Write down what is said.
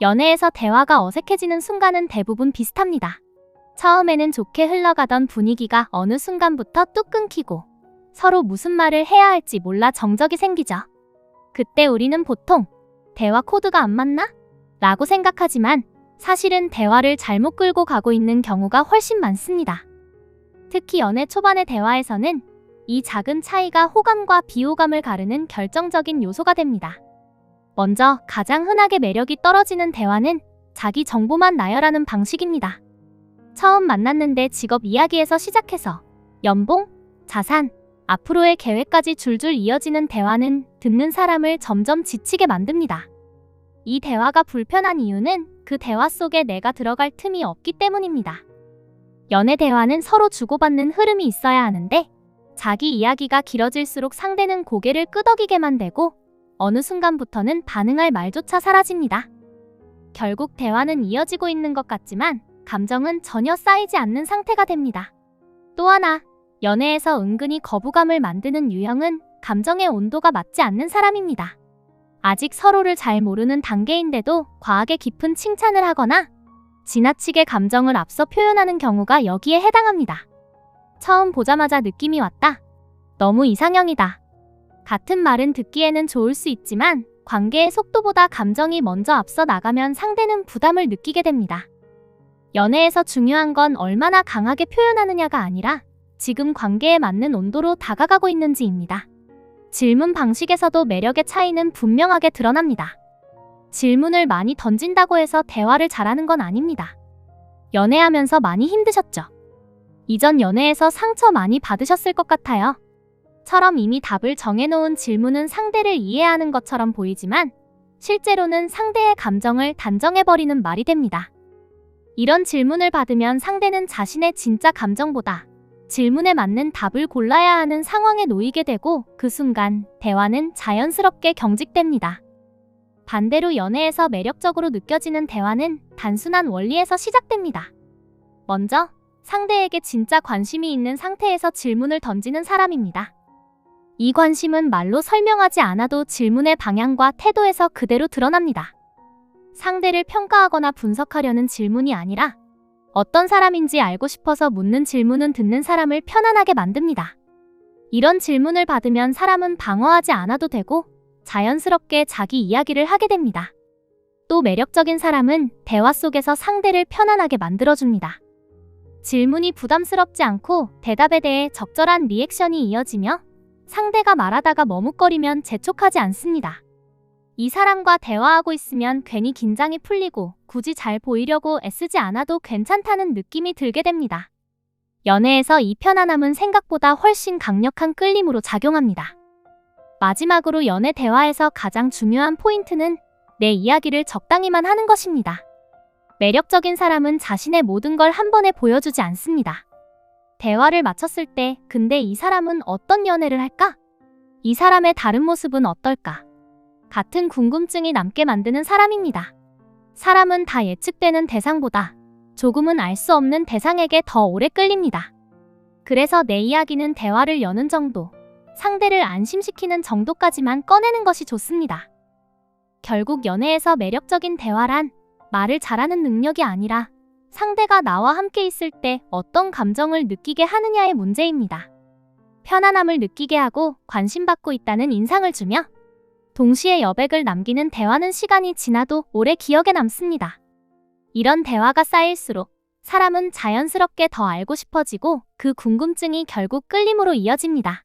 연애에서 대화가 어색해지는 순간은 대부분 비슷합니다. 처음에는 좋게 흘러가던 분위기가 어느 순간부터 뚝 끊기고 서로 무슨 말을 해야 할지 몰라 정적이 생기죠. 그때 우리는 보통 대화 코드가 안 맞나? 라고 생각하지만 사실은 대화를 잘못 끌고 가고 있는 경우가 훨씬 많습니다. 특히 연애 초반의 대화에서는 이 작은 차이가 호감과 비호감을 가르는 결정적인 요소가 됩니다. 먼저 가장 흔하게 매력이 떨어지는 대화는 자기 정보만 나열하는 방식입니다. 처음 만났는데 직업 이야기에서 시작해서 연봉, 자산, 앞으로의 계획까지 줄줄 이어지는 대화는 듣는 사람을 점점 지치게 만듭니다. 이 대화가 불편한 이유는 그 대화 속에 내가 들어갈 틈이 없기 때문입니다. 연애 대화는 서로 주고받는 흐름이 있어야 하는데 자기 이야기가 길어질수록 상대는 고개를 끄덕이게만 되고 어느 순간부터는 반응할 말조차 사라집니다. 결국 대화는 이어지고 있는 것 같지만 감정은 전혀 쌓이지 않는 상태가 됩니다. 또 하나, 연애에서 은근히 거부감을 만드는 유형은 감정의 온도가 맞지 않는 사람입니다. 아직 서로를 잘 모르는 단계인데도 과하게 깊은 칭찬을 하거나 지나치게 감정을 앞서 표현하는 경우가 여기에 해당합니다. 처음 보자마자 느낌이 왔다. 너무 이상형이다. 같은 말은 듣기에는 좋을 수 있지만 관계의 속도보다 감정이 먼저 앞서 나가면 상대는 부담을 느끼게 됩니다. 연애에서 중요한 건 얼마나 강하게 표현하느냐가 아니라 지금 관계에 맞는 온도로 다가가고 있는지입니다. 질문 방식에서도 매력의 차이는 분명하게 드러납니다. 질문을 많이 던진다고 해서 대화를 잘하는 건 아닙니다. 연애하면서 많이 힘드셨죠? 이전 연애에서 상처 많이 받으셨을 것 같아요. 처럼 이미 답을 정해놓은 질문은 상대를 이해하는 것처럼 보이지만 실제로는 상대의 감정을 단정해버리는 말이 됩니다. 이런 질문을 받으면 상대는 자신의 진짜 감정보다 질문에 맞는 답을 골라야 하는 상황에 놓이게 되고 그 순간 대화는 자연스럽게 경직됩니다. 반대로 연애에서 매력적으로 느껴지는 대화는 단순한 원리에서 시작됩니다. 먼저 상대에게 진짜 관심이 있는 상태에서 질문을 던지는 사람입니다. 이 관심은 말로 설명하지 않아도 질문의 방향과 태도에서 그대로 드러납니다. 상대를 평가하거나 분석하려는 질문이 아니라 어떤 사람인지 알고 싶어서 묻는 질문은 듣는 사람을 편안하게 만듭니다. 이런 질문을 받으면 사람은 방어하지 않아도 되고 자연스럽게 자기 이야기를 하게 됩니다. 또 매력적인 사람은 대화 속에서 상대를 편안하게 만들어줍니다. 질문이 부담스럽지 않고 대답에 대해 적절한 리액션이 이어지며 상대가 말하다가 머뭇거리면 재촉하지 않습니다. 이 사람과 대화하고 있으면 괜히 긴장이 풀리고 굳이 잘 보이려고 애쓰지 않아도 괜찮다는 느낌이 들게 됩니다. 연애에서 이 편안함은 생각보다 훨씬 강력한 끌림으로 작용합니다. 마지막으로 연애 대화에서 가장 중요한 포인트는 내 이야기를 적당히만 하는 것입니다. 매력적인 사람은 자신의 모든 걸 한 번에 보여주지 않습니다. 대화를 마쳤을 때 근데 이 사람은 어떤 연애를 할까? 이 사람의 다른 모습은 어떨까? 같은 궁금증이 남게 만드는 사람입니다. 사람은 다 예측되는 대상보다 조금은 알 수 없는 대상에게 더 오래 끌립니다. 그래서 내 이야기는 대화를 여는 정도, 상대를 안심시키는 정도까지만 꺼내는 것이 좋습니다. 결국 연애에서 매력적인 대화란 말을 잘하는 능력이 아니라 상대가 나와 함께 있을 때 어떤 감정을 느끼게 하느냐의 문제입니다. 편안함을 느끼게 하고 관심받고 있다는 인상을 주며 동시에 여백을 남기는 대화는 시간이 지나도 오래 기억에 남습니다. 이런 대화가 쌓일수록 사람은 자연스럽게 더 알고 싶어지고 그 궁금증이 결국 끌림으로 이어집니다.